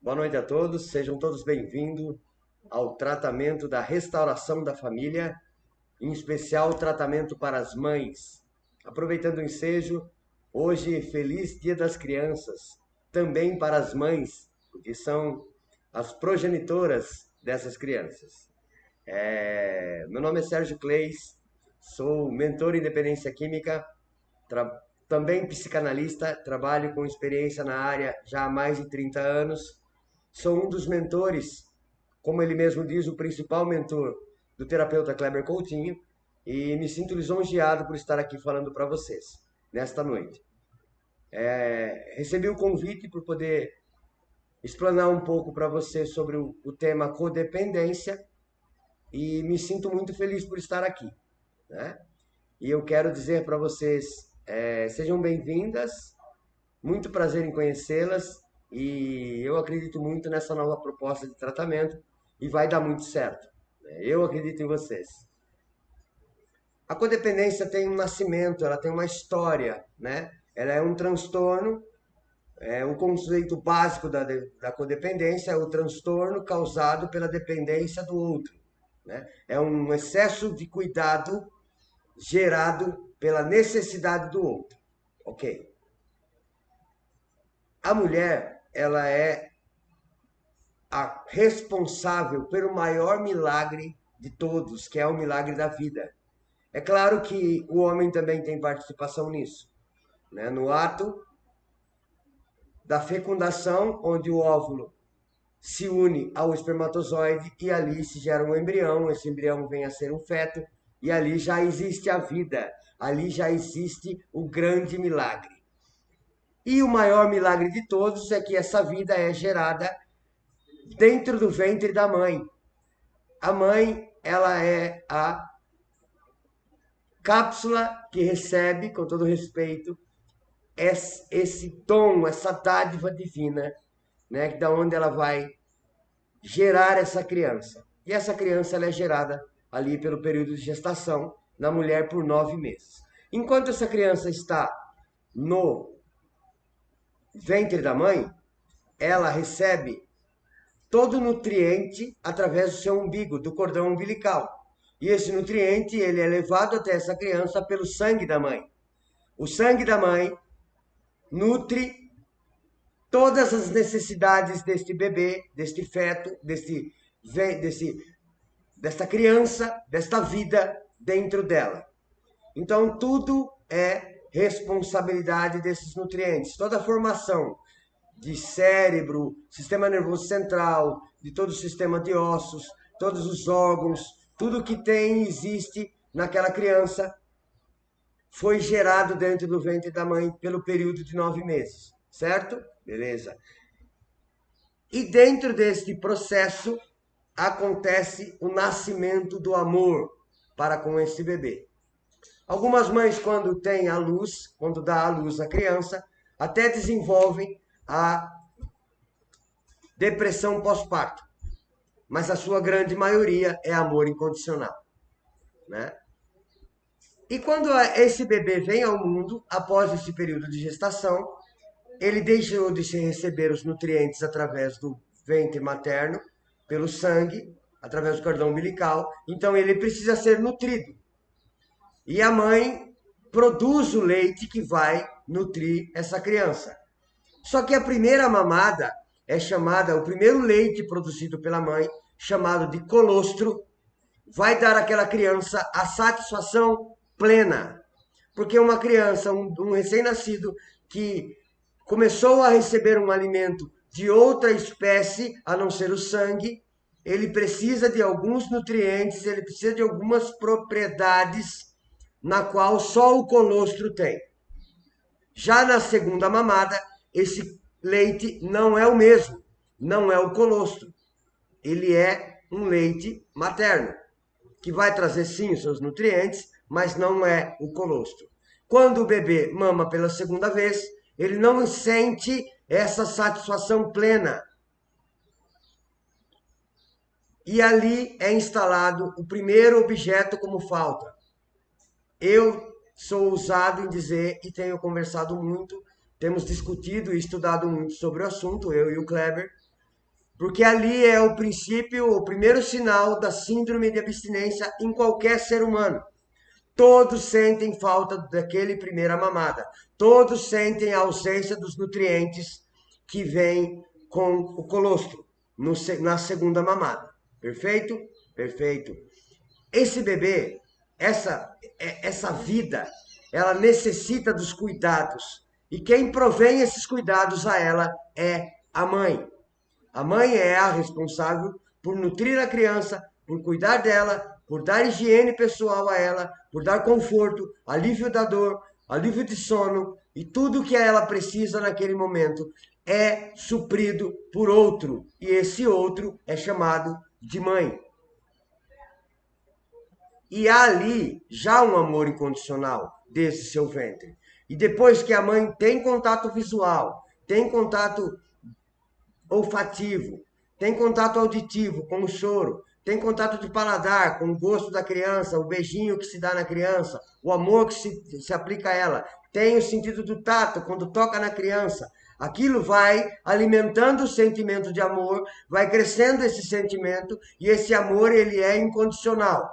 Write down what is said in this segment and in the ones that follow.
Boa noite a todos, sejam todos bem-vindos ao tratamento da restauração da família, em especial o tratamento para as mães. Aproveitando o ensejo, hoje feliz Dia das Crianças, também para as mães, porque são as progenitoras dessas crianças. Meu nome é Sérgio Cleis, sou mentor em independência química, também psicanalista, trabalho com experiência na área já há mais de 30 anos. Sou um dos mentores, como ele mesmo diz, o principal mentor do terapeuta Kleber Coutinho, e me sinto lisonjeado por estar aqui falando para vocês nesta noite. Recebi o convite por poder explanar um pouco para vocês sobre o tema codependência e me sinto muito feliz por estar aqui, né? E eu quero dizer para vocês, sejam bem-vindas, muito prazer em conhecê-las e eu acredito muito nessa nova proposta de tratamento e vai dar muito certo, né? Eu acredito em vocês. A codependência tem um nascimento, ela tem uma história, né? Ela é um transtorno, o conceito básico da codependência é o transtorno causado pela dependência do outro, né? É um excesso de cuidado gerado pela necessidade do outro, ok? A mulher, ela é a responsável pelo maior milagre de todos, que é o milagre da vida. É claro que o homem também tem participação nisso, né? No ato da fecundação, onde o óvulo se une ao espermatozoide e ali se gera um embrião, esse embrião vem a ser um feto e ali já existe a vida, ali já existe o grande milagre. E o maior milagre de todos é que essa vida é gerada dentro do ventre da mãe. A mãe, ela é a cápsula que recebe, com todo respeito, esse dom, essa dádiva divina, né, da onde ela vai gerar essa criança. E essa criança ela é gerada ali pelo período de gestação na mulher por 9 meses. Enquanto essa criança está no ventre da mãe, ela recebe todo nutriente através do seu umbigo, do cordão umbilical. E esse nutriente ele é levado até essa criança pelo sangue da mãe. O sangue da mãe nutre todas as necessidades deste bebê, deste feto, desta criança, desta vida dentro dela. Então, tudo é responsabilidade desses nutrientes. Toda a formação de cérebro, sistema nervoso central, de todo o sistema de ossos, todos os órgãos, tudo que tem e existe naquela criança foi gerado dentro do ventre da mãe pelo período de 9 meses, certo? Beleza. E dentro deste processo acontece o nascimento do amor para com esse bebê. Algumas mães, quando têm a luz, quando dá a luz à criança, até desenvolvem a depressão pós-parto, mas a sua grande maioria é amor incondicional, né? E quando esse bebê vem ao mundo, após esse período de gestação, ele deixou de se receber os nutrientes através do ventre materno, pelo sangue, através do cordão umbilical, então ele precisa ser nutrido. E a mãe produz o leite que vai nutrir essa criança. Só que a primeira mamada é chamada, o primeiro leite produzido pela mãe, chamado de colostro, vai dar àquela criança a satisfação plena. Porque uma criança, um recém-nascido que começou a receber um alimento de outra espécie, a não ser o sangue, ele precisa de alguns nutrientes, ele precisa de algumas propriedades na qual só o colostro tem. Já na segunda mamada, esse leite não é o mesmo, não é o colostro. Ele é um leite materno, que vai trazer sim os seus nutrientes, mas não é o colostro. Quando o bebê mama pela segunda vez, ele não sente essa satisfação plena. E ali é instalado o primeiro objeto como falta. Eu sou ousado em dizer e tenho conversado muito, temos discutido e estudado muito sobre o assunto, eu e o Kleber, Porque ali é o princípio, o primeiro sinal da síndrome de abstinência em qualquer ser humano. Todos sentem falta daquele primeira mamada. Todos sentem a ausência dos nutrientes que vêm com o colostro na segunda mamada. Perfeito? Perfeito. Esse bebê, essa vida, ela necessita dos cuidados. E quem provém esses cuidados a ela é a mãe. A mãe é a responsável por nutrir a criança, por cuidar dela, por dar higiene pessoal a ela, por dar conforto, alívio da dor, alívio de sono e tudo o que ela precisa naquele momento é suprido por outro. E esse outro é chamado de mãe. E há ali já um amor incondicional desde seu ventre. E depois que a mãe tem contato visual, tem contato olfativo, tem contato auditivo com o choro, tem contato de paladar com o gosto da criança, o beijinho que se dá na criança, o amor que se aplica a ela, tem o sentido do tato quando toca na criança. Aquilo vai alimentando o sentimento de amor, vai crescendo esse sentimento e esse amor ele é incondicional.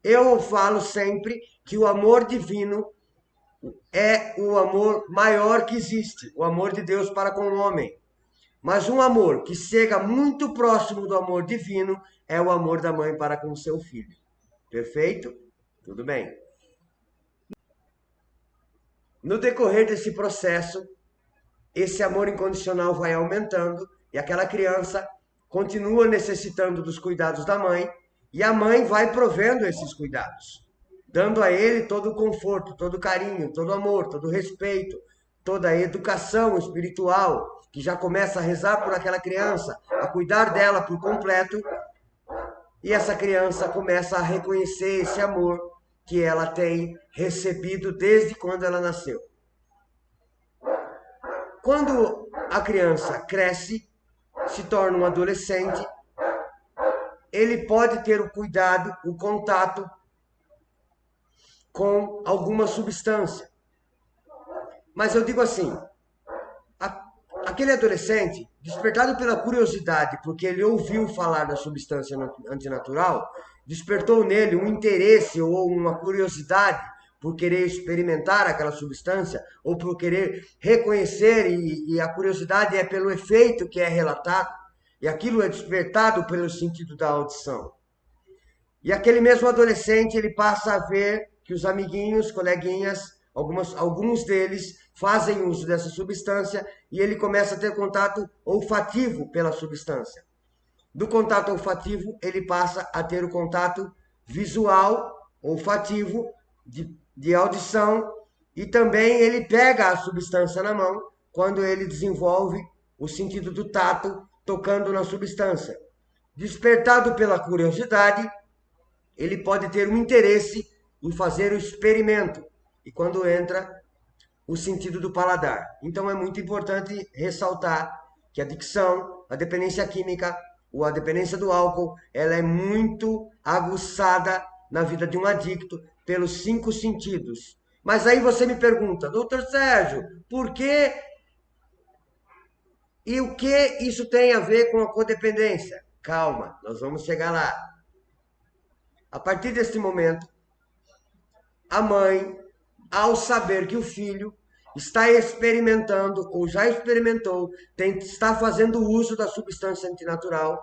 Eu falo sempre que o amor divino é o amor maior que existe, o amor de Deus para com o homem. Mas um amor que chega muito próximo do amor divino é o amor da mãe para com o seu filho. Perfeito? Tudo bem. No decorrer desse processo, esse amor incondicional vai aumentando e aquela criança continua necessitando dos cuidados da mãe e a mãe vai provendo esses cuidados, dando a ele todo o conforto, todo o carinho, todo o amor, todo o respeito, toda a educação espiritual, que já começa a rezar por aquela criança, a cuidar dela por completo, e essa criança começa a reconhecer esse amor que ela tem recebido desde quando ela nasceu. Quando a criança cresce, se torna um adolescente, ele pode ter o cuidado, o contato com alguma substância. Mas eu digo assim, aquele adolescente, despertado pela curiosidade, porque ele ouviu falar da substância antinatural, despertou nele um interesse ou uma curiosidade por querer experimentar aquela substância, ou por querer reconhecer, e a curiosidade é pelo efeito que é relatado, e aquilo é despertado pelo sentido da audição. E aquele mesmo adolescente, ele passa a ver que os amiguinhos, coleguinhas, alguns deles fazem uso dessa substância e ele começa a ter contato olfativo pela substância. Do contato olfativo, ele passa a ter o contato visual, olfativo, de audição, e também ele pega a substância na mão quando ele desenvolve o sentido do tato tocando na substância. Despertado pela curiosidade, ele pode ter um interesse em fazer o experimento. E quando entra o sentido do paladar. Então é muito importante ressaltar que a adicção, a dependência química ou a dependência do álcool, ela é muito aguçada na vida de um adicto pelos 5 sentidos. Mas aí você me pergunta, doutor Sérgio, por que e o que isso tem a ver com a codependência? Calma, nós vamos chegar lá. A partir deste momento, a mãe, ao saber que o filho está experimentando ou já experimentou, está fazendo uso da substância antinatural,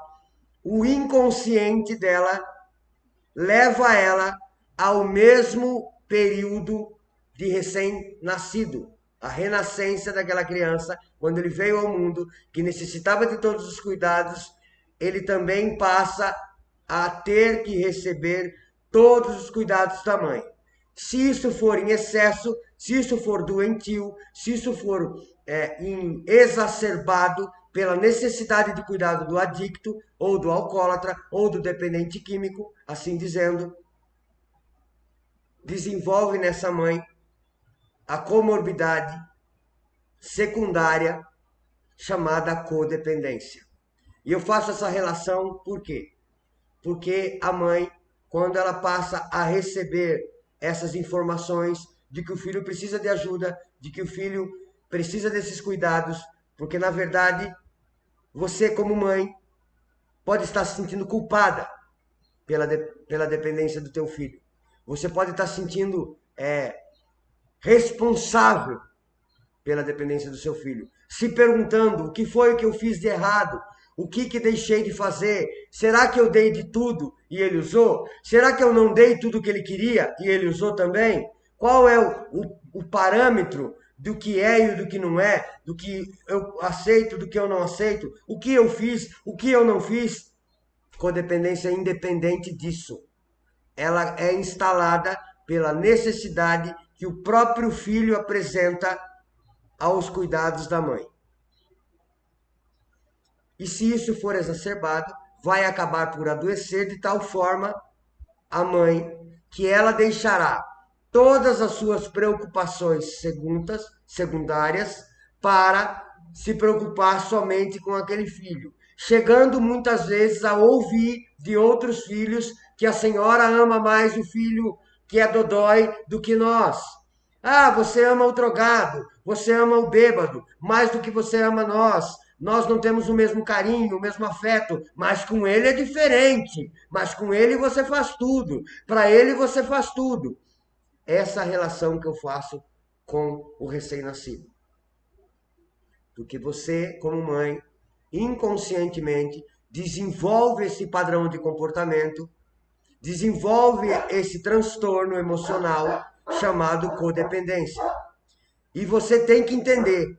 o inconsciente dela leva ela ao mesmo período de recém-nascido, a renascença daquela criança, quando ele veio ao mundo, que necessitava de todos os cuidados, ele também passa a ter que receber todos os cuidados da mãe. Se isso for em excesso, se isso for doentio, se isso for exacerbado pela necessidade de cuidado do adicto, ou do alcoólatra, ou do dependente químico, assim dizendo, desenvolve nessa mãe a comorbidade secundária chamada codependência. E eu faço essa relação por quê? Porque a mãe, quando ela passa a receber essas informações de que o filho precisa de ajuda, de que o filho precisa desses cuidados, porque na verdade, você como mãe, pode estar se sentindo culpada pela dependência do teu filho. Você pode estar se sentindo responsável pela dependência do seu filho, se perguntando o que foi que eu fiz de errado, o que deixei de fazer, será que eu dei de tudo e ele usou? Será que eu não dei tudo o que ele queria e ele usou também? Qual é o parâmetro do que é e do que não é, do que eu aceito, do que eu não aceito, o que eu fiz, o que eu não fiz? Codependência é independente disso. Ela é instalada pela necessidade que o próprio filho apresenta aos cuidados da mãe. E se isso for exacerbado, vai acabar por adoecer de tal forma a mãe que ela deixará todas as suas preocupações secundárias para se preocupar somente com aquele filho, chegando muitas vezes a ouvir de outros filhos que a senhora ama mais o filho que é dodói do que nós. Ah, você ama o drogado, você ama o bêbado, mais do que você ama nós. Nós não temos o mesmo carinho, o mesmo afeto, mas com ele é diferente. Mas com ele você faz tudo. Para ele você faz tudo. Essa é a relação que eu faço com o recém-nascido. Porque você, como mãe, inconscientemente desenvolve esse padrão de comportamento, desenvolve esse transtorno emocional chamado codependência. E você tem que entender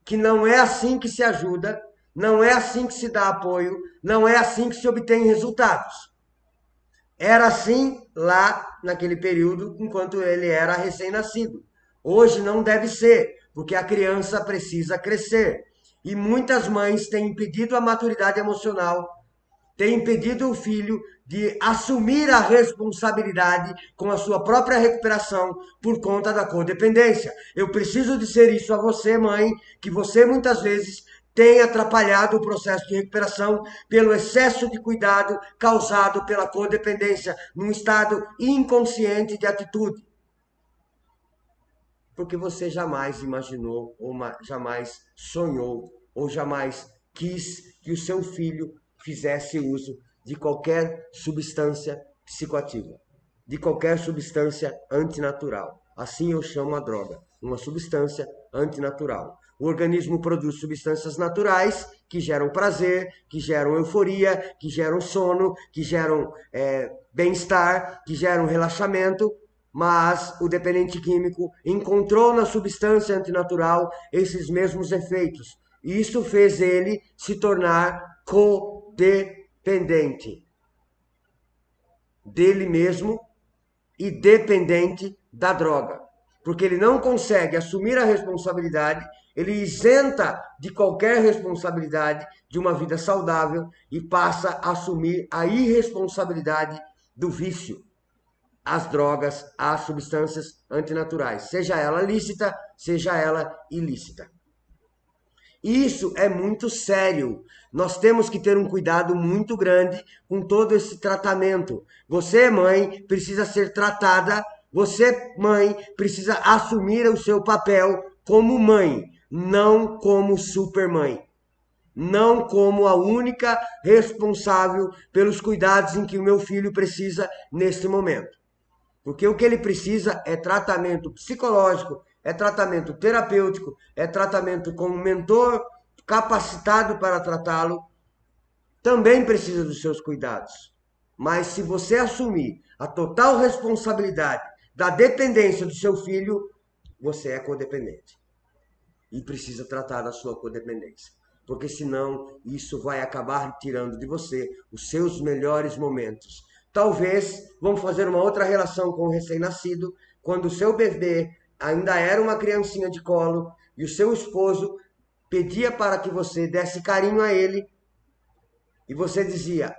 que não é assim que se ajuda, não é assim que se dá apoio, não é assim que se obtém resultados. Era assim lá naquele período, enquanto ele era recém-nascido. Hoje não deve ser, porque a criança precisa crescer. E muitas mães têm impedido a maturidade emocional, têm impedido o filho de assumir a responsabilidade com a sua própria recuperação por conta da codependência. Eu preciso dizer isso a você, mãe, que você muitas vezes tem atrapalhado o processo de recuperação pelo excesso de cuidado causado pela codependência, num estado inconsciente de atitude. Porque você jamais imaginou, ou jamais sonhou, ou jamais quis que o seu filho fizesse uso de qualquer substância psicoativa, de qualquer substância antinatural. Assim eu chamo a droga, uma substância antinatural. O organismo produz substâncias naturais que geram prazer, que geram euforia, que geram sono, que geram bem-estar, que geram relaxamento, mas o dependente químico encontrou na substância antinatural esses mesmos efeitos. E isso fez ele se tornar codependente dele mesmo e dependente da droga. Porque ele não consegue assumir a responsabilidade, ele isenta de qualquer responsabilidade de uma vida saudável e passa a assumir a irresponsabilidade do vício, as drogas, as substâncias antinaturais, seja ela lícita, seja ela ilícita. Isso é muito sério. Nós temos que ter um cuidado muito grande com todo esse tratamento. Você, mãe, precisa ser tratada. Você, mãe, precisa assumir o seu papel como mãe, não como supermãe. Não como a única responsável pelos cuidados em que o meu filho precisa neste momento. Porque o que ele precisa é tratamento psicológico, é tratamento terapêutico, é tratamento com um mentor capacitado para tratá-lo. Também precisa dos seus cuidados. Mas se você assumir a total responsabilidade da dependência do seu filho, você é codependente. E precisa tratar da sua codependência. Porque senão isso vai acabar tirando de você os seus melhores momentos. Talvez, vamos fazer uma outra relação com o recém-nascido, quando o seu bebê ainda era uma criancinha de colo e o seu esposo pedia para que você desse carinho a ele e você dizia,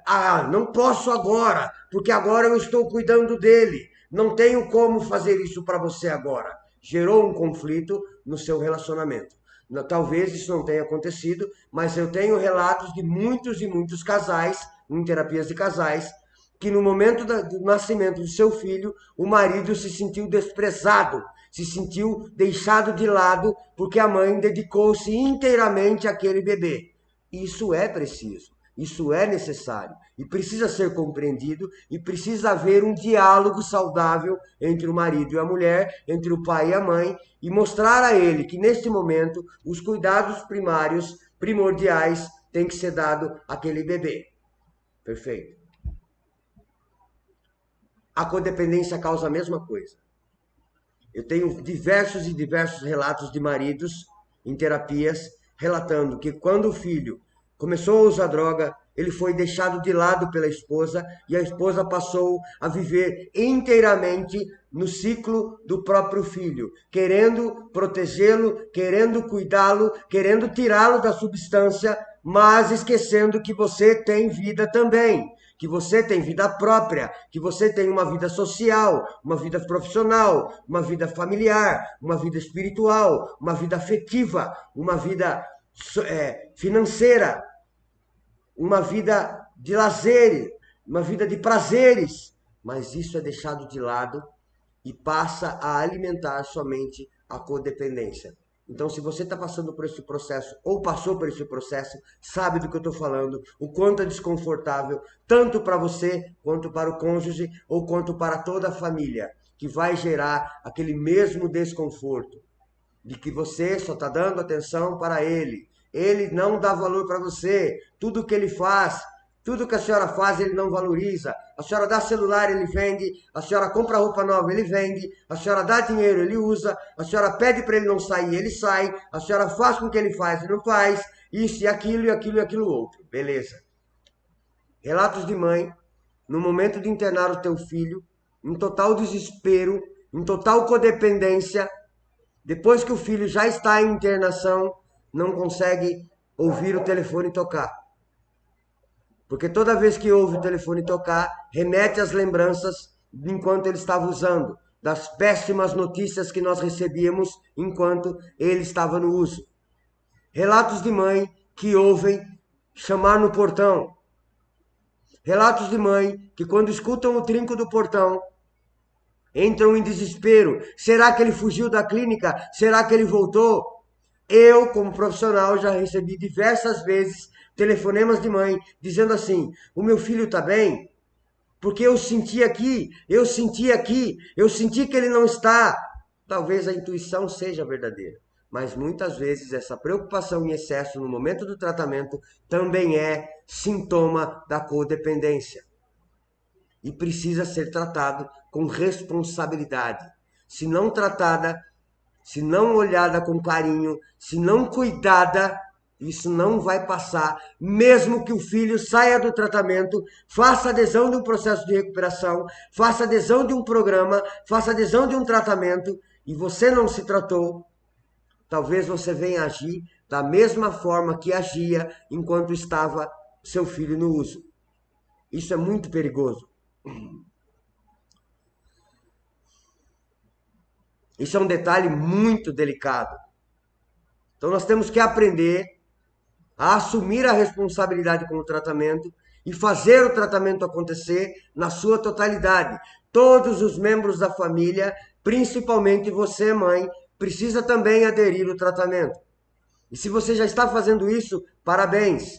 não posso agora, porque agora eu estou cuidando dele, não tenho como fazer isso para você agora. Gerou um conflito no seu relacionamento. Talvez isso não tenha acontecido, mas eu tenho relatos de muitos e muitos casais, em terapias de casais, que no momento do nascimento do seu filho, o marido se sentiu desprezado, se sentiu deixado de lado, porque a mãe dedicou-se inteiramente àquele bebê. Isso é preciso. Isso é necessário e precisa ser compreendido e precisa haver um diálogo saudável entre o marido e a mulher, entre o pai e a mãe, e mostrar a ele que neste momento os cuidados primários, primordiais, têm que ser dados àquele bebê. Perfeito. A codependência causa a mesma coisa. Eu tenho diversos e diversos relatos de maridos em terapias relatando que quando o filho começou a usar droga, ele foi deixado de lado pela esposa e a esposa passou a viver inteiramente no ciclo do próprio filho, querendo protegê-lo, querendo cuidá-lo, querendo tirá-lo da substância, mas esquecendo que você tem vida também, que você tem vida própria, que você tem uma vida social, uma vida profissional, uma vida familiar, uma vida espiritual, uma vida afetiva, uma vida financeira, uma vida de lazer, uma vida de prazeres. Mas isso é deixado de lado e passa a alimentar somente a codependência. Então, se você está passando por esse processo, ou passou por esse processo, sabe do que eu estou falando, o quanto é desconfortável, tanto para você, quanto para o cônjuge, ou quanto para toda a família, que vai gerar aquele mesmo desconforto, de que você só está dando atenção para ele. Ele não dá valor para você. Tudo que ele faz, tudo que a senhora faz, ele não valoriza. A senhora dá celular, ele vende. A senhora compra roupa nova, ele vende. A senhora dá dinheiro, ele usa. A senhora pede para ele não sair, ele sai. A senhora faz com que ele faz, ele não faz. Isso e aquilo e aquilo e aquilo outro. Beleza. Relatos de mãe, no momento de internar o teu filho, em total desespero, em total codependência, depois que o filho já está em internação, não consegue ouvir o telefone tocar. Porque toda vez que ouve o telefone tocar, remete às lembranças de enquanto ele estava usando, das péssimas notícias que nós recebíamos enquanto ele estava no uso. Relatos de mãe que ouvem chamar no portão. Relatos de mãe que quando escutam o trinco do portão, entram em desespero. Será que ele fugiu da clínica? Será que ele voltou? Eu, como profissional, já recebi diversas vezes telefonemas de mãe dizendo assim: o meu filho está bem? Porque eu senti aqui, eu senti aqui, eu senti que ele não está. Talvez a intuição seja verdadeira, mas muitas vezes essa preocupação em excesso no momento do tratamento também é sintoma da codependência e precisa ser tratado com responsabilidade. Se não tratada, se não olhada com carinho, se não cuidada, isso não vai passar, mesmo que o filho saia do tratamento, faça adesão de um processo de recuperação, faça adesão de um programa, faça adesão de um tratamento, e você não se tratou, talvez você venha agir da mesma forma que agia enquanto estava seu filho no uso. Isso é muito perigoso. Isso é um detalhe muito delicado. Então nós temos que aprender a assumir a responsabilidade com o tratamento e fazer o tratamento acontecer na sua totalidade. Todos os membros da família, principalmente você, mãe, precisa também aderir ao tratamento. E se você já está fazendo isso, parabéns.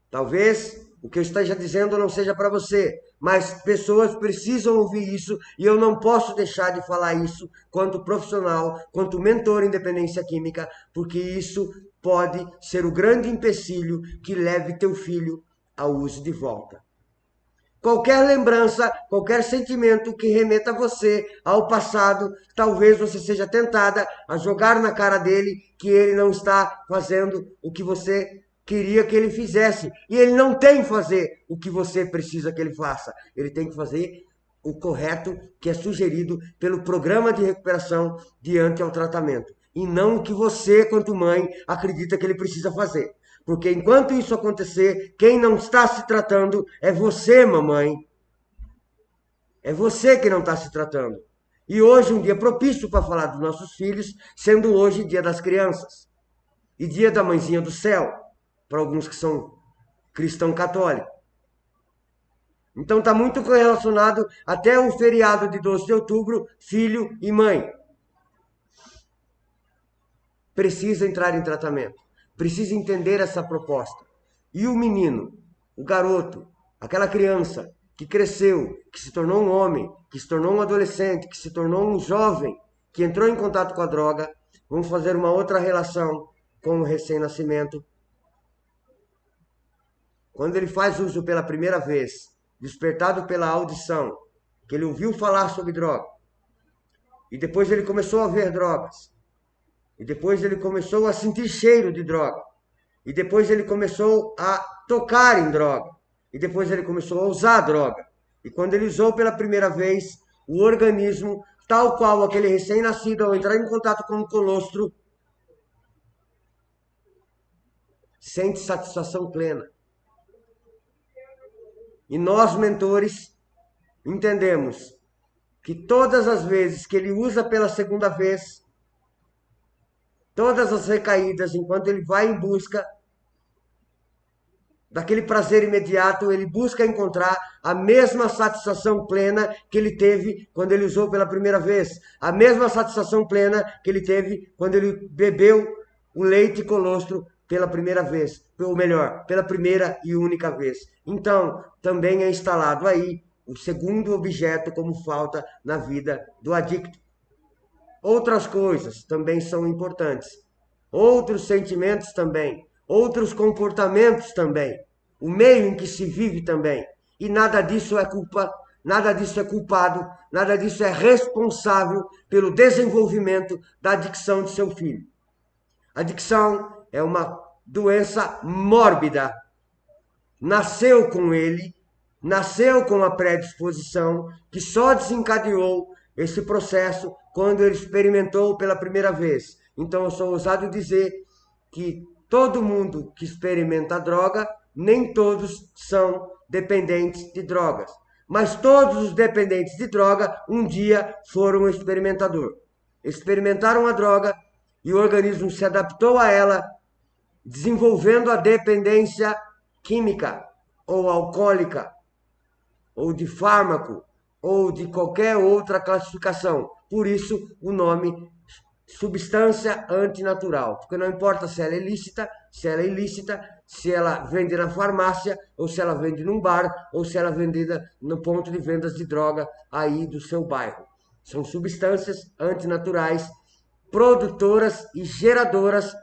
Talvez o que eu esteja dizendo não seja para você, mas pessoas precisam ouvir isso e eu não posso deixar de falar isso quanto profissional, quanto mentor em dependência química, porque isso pode ser o grande empecilho que leve teu filho ao uso de volta. Qualquer lembrança, qualquer sentimento que remeta você ao passado, talvez você seja tentada a jogar na cara dele que ele não está fazendo o que você queria que ele fizesse. E ele não tem que fazer o que você precisa que ele faça. Ele tem que fazer o correto que é sugerido pelo programa de recuperação diante ao tratamento. E não o que você, quanto mãe, acredita que ele precisa fazer. Porque enquanto isso acontecer, quem não está se tratando é você, mamãe. É você que não está se tratando. E hoje um dia propício para falar dos nossos filhos, sendo hoje dia das crianças. E dia da mãezinha do céu, para alguns que são cristãos católicos. Então está muito relacionado até o feriado de 12 de outubro, filho e mãe. Precisa entrar em tratamento. Precisa entender essa proposta. E o menino, o garoto, aquela criança que cresceu, que se tornou um homem, que se tornou um adolescente, que se tornou um jovem, que entrou em contato com a droga, vamos fazer uma outra relação com o recém-nascimento. Quando ele faz uso pela primeira vez, despertado pela audição, que ele ouviu falar sobre droga, e depois ele começou a ver drogas, e depois ele começou a sentir cheiro de droga, e depois ele começou a tocar em droga, e depois ele começou a usar droga. E quando ele usou pela primeira vez, o organismo, tal qual aquele recém-nascido, ao entrar em contato com o colostro, sente satisfação plena. E nós, mentores, entendemos que todas as vezes que ele usa pela segunda vez, todas as recaídas, enquanto ele vai em busca daquele prazer imediato, ele busca encontrar a mesma satisfação plena que ele teve quando ele usou pela primeira vez, a mesma satisfação plena que ele teve quando ele bebeu o leite colostro pela primeira vez, ou melhor, pela primeira e única vez. Então, também é instalado aí o segundo objeto como falta na vida do adicto. Outras coisas também são importantes, outros sentimentos também, outros comportamentos também, o meio em que se vive também. E nada disso é culpa, nada disso é culpado, nada disso é responsável pelo desenvolvimento da adicção de seu filho. A adicção é uma doença mórbida. Nasceu com ele, nasceu com a predisposição, que só desencadeou esse processo quando ele experimentou pela primeira vez. Então eu sou ousado dizer que todo mundo que experimenta droga, nem todos são dependentes de drogas. Mas todos os dependentes de droga um dia foram um experimentador. Experimentaram a droga e o organismo se adaptou a ela, desenvolvendo a dependência química ou alcoólica, ou de fármaco, ou de qualquer outra classificação. Por isso o nome substância antinatural, porque não importa se ela é lícita, se ela é ilícita, se ela vende na farmácia, ou se ela vende num bar, ou se ela é vendida no ponto de vendas de droga aí do seu bairro. São substâncias antinaturais, produtoras e geradoras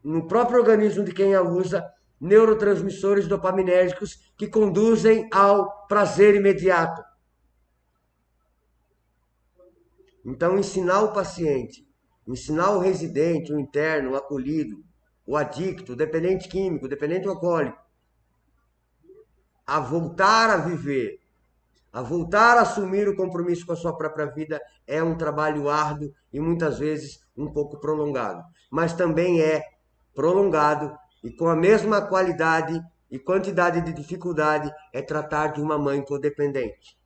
no próprio organismo de quem a usa, neurotransmissores dopaminérgicos que conduzem ao prazer imediato. Então, ensinar o paciente, ensinar o residente, o interno, o acolhido, o adicto, o dependente químico, o dependente alcoólico, a voltar a viver, a voltar a assumir o compromisso com a sua própria vida, é um trabalho árduo e muitas vezes um pouco prolongado. Mas também é prolongado e com a mesma qualidade e quantidade de dificuldade é tratar de uma mãe codependente.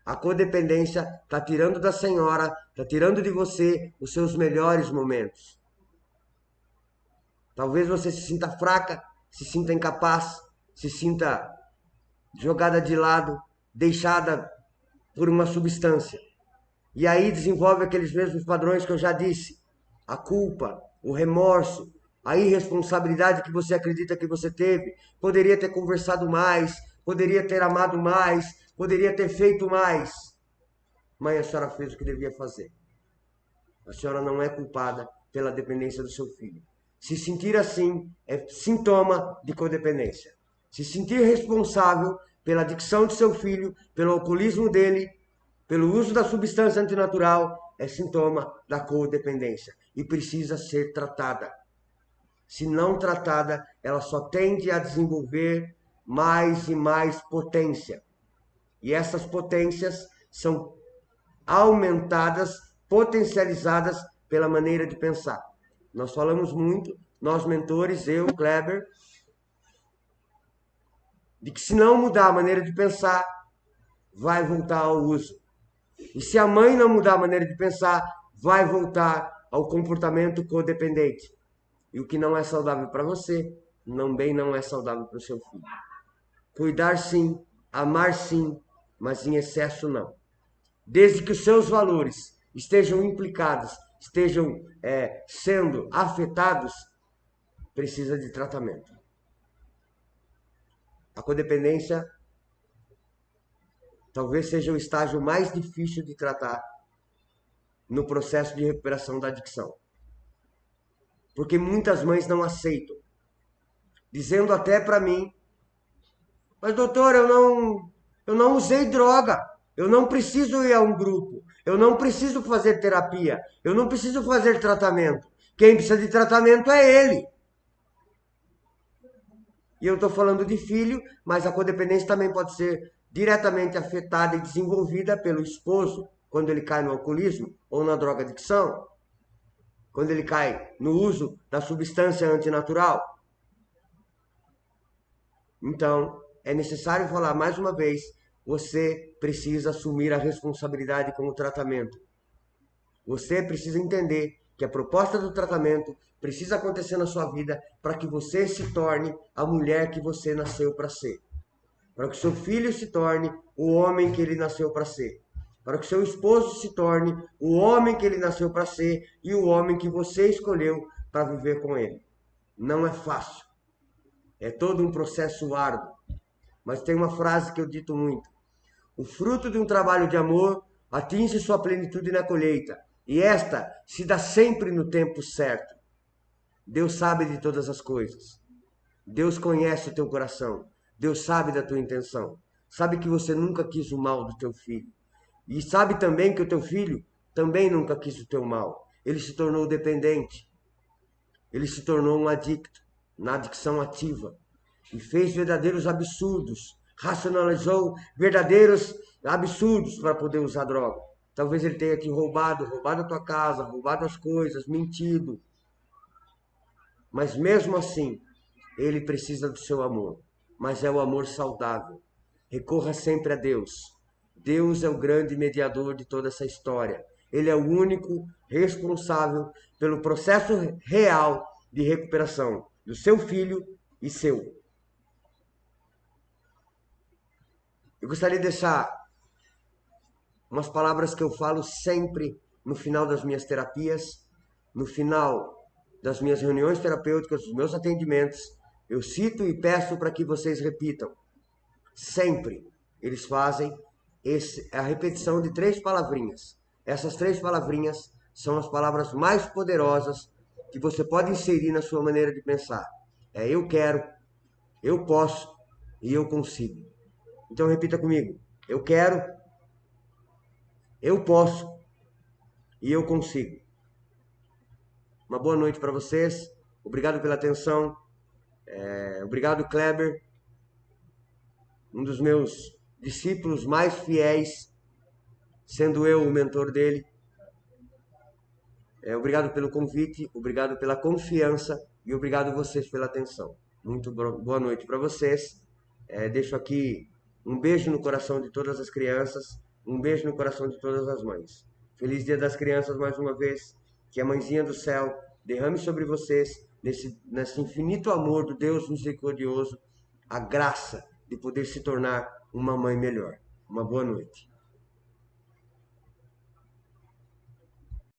A codependência está tirando da senhora, está tirando de você os seus melhores momentos. Talvez você se sinta fraca, se sinta incapaz, se sinta jogada de lado, deixada por uma substância. E aí desenvolve aqueles mesmos padrões que eu já disse. A culpa, o remorso, a irresponsabilidade que você acredita que você teve. Poderia ter conversado mais, poderia ter amado mais, poderia ter feito mais. Mas a senhora fez o que devia fazer. A senhora não é culpada pela dependência do seu filho. Se sentir assim é sintoma de codependência. Se sentir responsável pela adicção de seu filho, pelo alcoolismo dele, pelo uso da substância antinatural, é sintoma da codependência e precisa ser tratada. Se não tratada, ela só tende a desenvolver mais e mais potência. E essas potências são aumentadas, potencializadas pela maneira de pensar. Nós falamos muito, nós mentores, eu, Kleber, de que se não mudar a maneira de pensar, vai voltar ao uso. E se a mãe não mudar a maneira de pensar, vai voltar ao comportamento codependente. E o que não é saudável para você, também não é saudável para o seu filho. Cuidar sim, amar sim, mas em excesso não. Desde que os seus valores estejam implicados, estejam sendo afetados, precisa de tratamento. A codependência talvez seja o estágio mais difícil de tratar no processo de recuperação da adicção. Porque muitas mães não aceitam, dizendo até para mim: mas doutor, eu não usei droga, eu não preciso ir a um grupo, eu não preciso fazer terapia, eu não preciso fazer tratamento. Quem precisa de tratamento é ele. E eu estou falando de filho, mas a codependência também pode ser diretamente afetada e desenvolvida pelo esposo, quando ele cai no alcoolismo ou na droga-adicção, quando ele cai no uso da substância antinatural. Então, é necessário falar mais uma vez, você precisa assumir a responsabilidade com o tratamento. Você precisa entender que a proposta do tratamento precisa acontecer na sua vida para que você se torne a mulher que você nasceu para ser. Para que seu filho se torne o homem que ele nasceu para ser. Para que seu esposo se torne o homem que ele nasceu para ser e o homem que você escolheu para viver com ele. Não é fácil. É todo um processo árduo. Mas tem uma frase que eu dito muito: o fruto de um trabalho de amor atinge sua plenitude na colheita, e esta se dá sempre no tempo certo. Deus sabe de todas as coisas. Deus conhece o teu coração. Deus sabe da tua intenção. Sabe que você nunca quis o mal do teu filho. E sabe também que o teu filho também nunca quis o teu mal. Ele se tornou dependente. Ele se tornou um adicto, na adicção ativa. E fez verdadeiros absurdos. Racionalizou verdadeiros absurdos para poder usar droga. Talvez ele tenha te roubado a tua casa, roubado as coisas, mentido. Mas mesmo assim, ele precisa do seu amor. Mas é o amor saudável. Recorra sempre a Deus. Deus é o grande mediador de toda essa história. Ele é o único responsável pelo processo real de recuperação do seu filho e seu. Eu gostaria de deixar umas palavras que eu falo sempre no final das minhas terapias, no final das minhas reuniões terapêuticas, dos meus atendimentos. Eu cito e peço para que vocês repitam. Sempre eles fazem a repetição de 3 palavrinhas. Essas 3 palavrinhas são as palavras mais poderosas que você pode inserir na sua maneira de pensar. É eu quero, eu posso e eu consigo. Então repita comigo. Eu quero, eu posso e eu consigo. Uma boa noite para vocês. Obrigado pela atenção. Obrigado, Kleber, um dos meus discípulos mais fiéis, sendo eu o mentor dele. Obrigado pelo convite, obrigado pela confiança e obrigado a vocês pela atenção. Muito boa noite para vocês. Deixo aqui um beijo no coração de todas as crianças, um beijo no coração de todas as mães. Feliz Dia das Crianças mais uma vez. Que a Mãezinha do Céu derrame sobre vocês, nesse infinito amor do Deus misericordioso, a graça de poder se tornar uma mãe melhor. Uma boa noite.